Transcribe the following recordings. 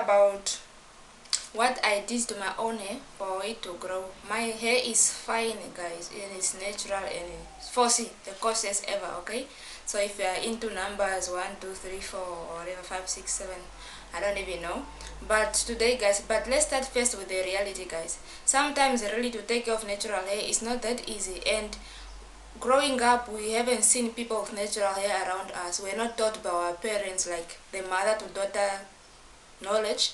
about what I did to my own hair for it to grow. My hair is fine, guys. It is natural and foresee the causes ever. Okay, so if you are into numbers 1 2 3 4 or whatever 5 6 7, I don't even know. But today, guys, but let's start first with the reality, guys. Sometimes really to take care of natural hair is not that easy, and growing up we haven't seen people with natural hair around us. We're not taught by our parents, like the mother to daughter knowledge,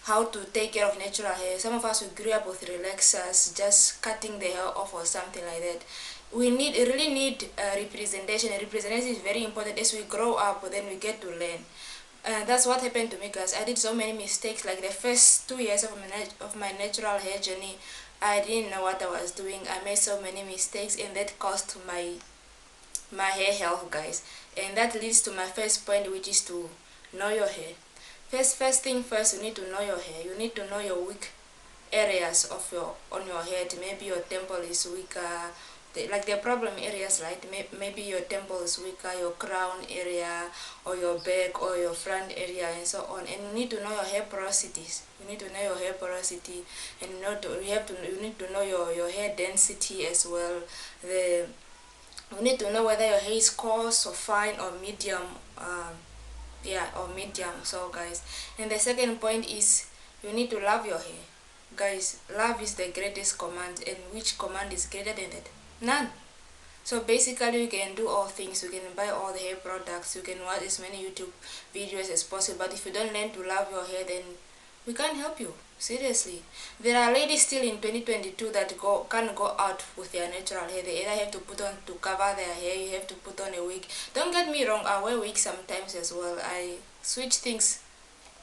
how to take care of natural hair. Some of us we grew up with relaxers, just cutting the hair off or something like that. We really need representation, and representation is very important. As we grow up, then we get to learn. That's what happened to me, guys. I did so many mistakes. Like the first 2 years of my natural hair journey, I didn't know what I was doing. I made so many mistakes, and that cost my hair health, guys. And that leads to my first point, which is to know your hair. First thing first, you need to know your hair. You need to know your weak areas of on your head. Maybe your temple is weaker, like the problem areas, right? Maybe your temple is weaker, your crown area, or your back, or your front area, and so on. And you need to know your hair porosities. You need to know your hair porosity, and you need to know your hair density as well. You need to know whether your hair is coarse or fine or medium. Yeah, or medium. So, guys, and the second point is you need to love your hair, guys. Love is the greatest command, and which command is greater than it? None. So basically you can do all things. You can buy all the hair products, you can watch as many YouTube videos as possible, but if you don't learn to love your hair, then we can't help you. Seriously, there are ladies still in 2022 that can't go out with their natural hair. They either have to put on, to cover their hair, you have to put on a wig. Don't get me wrong, I wear wigs sometimes as well. I switch things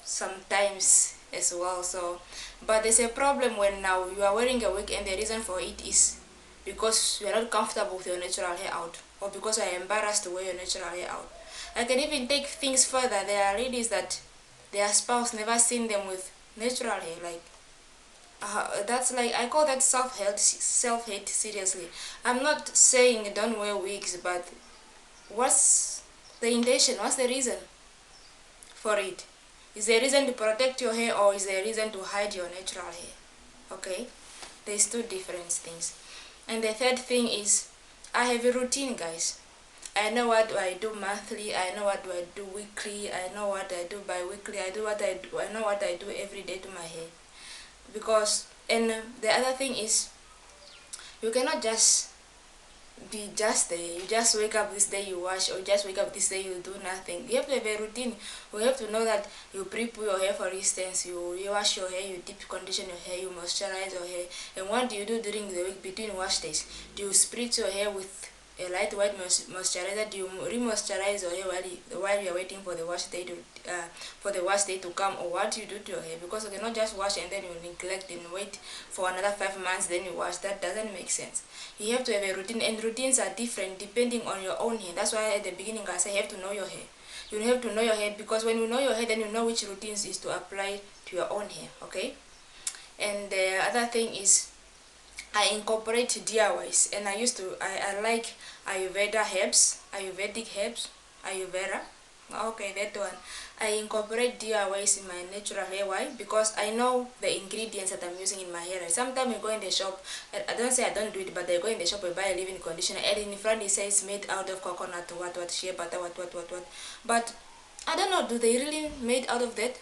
sometimes as well. So, but there's a problem when now you are wearing a wig, and the reason for it is because you are not comfortable with your natural hair out, or because you are embarrassed to wear your natural hair out. I can even take things further. There are ladies that their spouse never seen them with natural hair. Like that's like, I call that self-hate. Seriously, I'm not saying don't wear wigs, but what's the intention? What's the reason for it? Is there a reason to protect your hair, or is there a reason to hide your natural hair? Okay, there's two different things. And the third thing is, I have a routine, guys. I know what do I do monthly, I know what do I do weekly, I know what I do bi-weekly, I know what I do every day to my hair. Because, and the other thing is, you cannot just be just there. You just wake up this day, you wash, or just wake up this day, you do nothing. You have to have a routine. You have to know that you pre-poo your hair, for instance, you wash your hair, you deep condition your hair, you moisturize your hair. And what do you do during the week between wash days? Do you spritz your hair with a light white moisturizer? Do you re-moisturize your hair while you're waiting for the wash day to come? Or what do you do to your hair? Because you cannot just wash and then you neglect and wait for another 5 months, then you wash. That doesn't make sense. You have to have a routine, and routines are different depending on your own hair. That's why at the beginning I say you have to know your hair. You have to know your hair, because when you know your hair, then you know which routines is to apply to your own hair. Okay. And the other thing is, I incorporate DIYs, and I like Ayurvedic herbs, Ayurveda. Okay, that one. I incorporate DIYs in my natural hair. Why? Because I know the ingredients that I'm using in my hair. Sometimes you go in the shop, I don't say I don't do it, but I go in the shop and buy a leave-in conditioner, and in front it says made out of coconut, what, shea butter, what. But I don't know, do they really made out of that?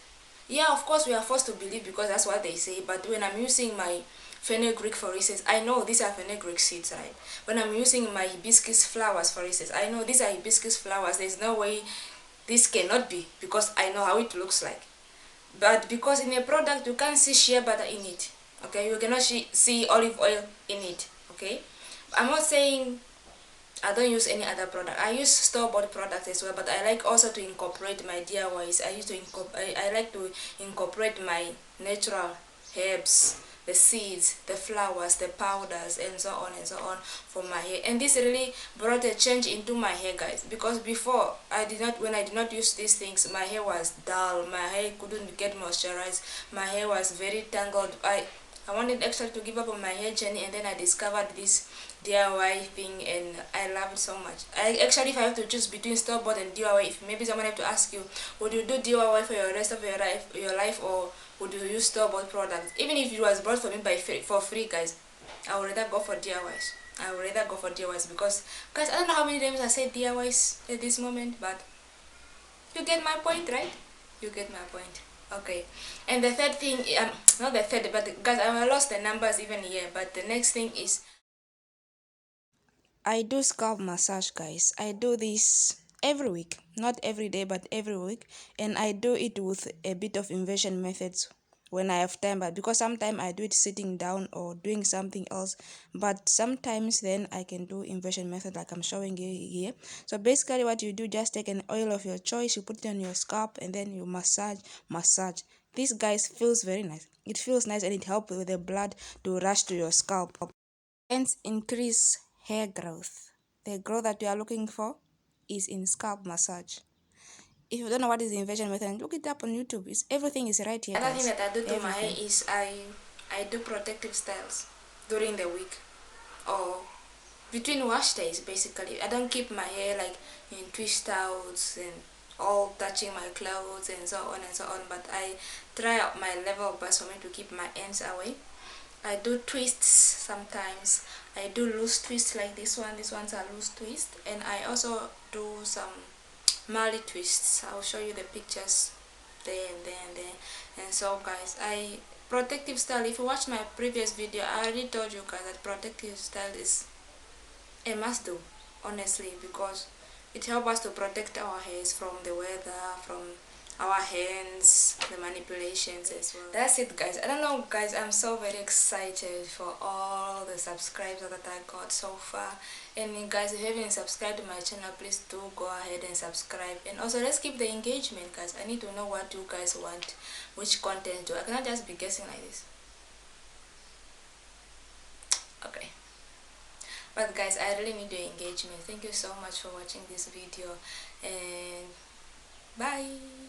Yeah, of course we are forced to believe because that's what they say. But when I'm using my fenugreek, for instance, I know these are fenugreek seeds, right? When I'm using my hibiscus flowers, for instance, I know these are hibiscus flowers. There's no way this cannot be, because I know how it looks like. But because in a product you can't see shea butter in it, okay, you cannot see olive oil in it, okay. I'm not saying I don't use any other product. I use store-bought products as well, but I like also to incorporate my DIYs. I like to incorporate my natural herbs, the seeds, the flowers, the powders, and so on for my hair. And this really brought a change into my hair, guys, because before when I did not use these things, my hair was dull, my hair couldn't get moisturized, my hair was very tangled. I wanted actually to give up on my hair journey, and then I discovered these DIY thing, and I love it so much. I actually, if I have to choose between store bought and DIY, if maybe someone have to ask you, would you do DIY for your rest of your life, or would you use store bought products? Even if it was bought for me for free, guys, I would rather go for DIYs. I would rather go for DIYs because, guys, I don't know how many times I say DIYs at this moment, but you get my point, right? You get my point. Okay. And the third thing, not the third, but guys, I lost the numbers even here. But the next thing is, I do scalp massage, guys. I do this every week, not every day, but every week, and I do it with a bit of inversion methods when I have time. But because sometimes I do it sitting down or doing something else, but sometimes then I can do inversion method like I'm showing you here. So basically, what you do, just take an oil of your choice, you put it on your scalp, and then you massage. This, guys, feels very nice. It feels nice, and it helps with the blood to rush to your scalp. Hence, increase hair growth. The growth that you are looking for is in scalp massage. If you don't know what is the inversion method, look it up on YouTube. Everything is right here, guys. Another thing that I do to my hair is I do protective styles during the week or between wash days. Basically, I don't keep my hair like in twist outs and all touching my clothes and so on and so on. But I try out my level best for me to keep my ends away. I do twists sometimes. I do loose twists like this one. These ones are loose twists, and I also do some Mali twists. I'll show you the pictures there and there and there. And so, guys, I protective style. If you watch my previous video, I already told you guys that protective style is a must do, honestly, because it helps us to protect our hairs from the weather, from our hands, the manipulations as well. That's it, guys. I don't know, guys, I'm so very excited for all the subscribers that I got so far. And guys, if you haven't subscribed to my channel, please do go ahead and subscribe. And also, let's keep the engagement, guys. I need to know what you guys want, which content do I cannot just be guessing like this. Okay. But guys, I really need your engagement. Thank you so much for watching this video, and bye.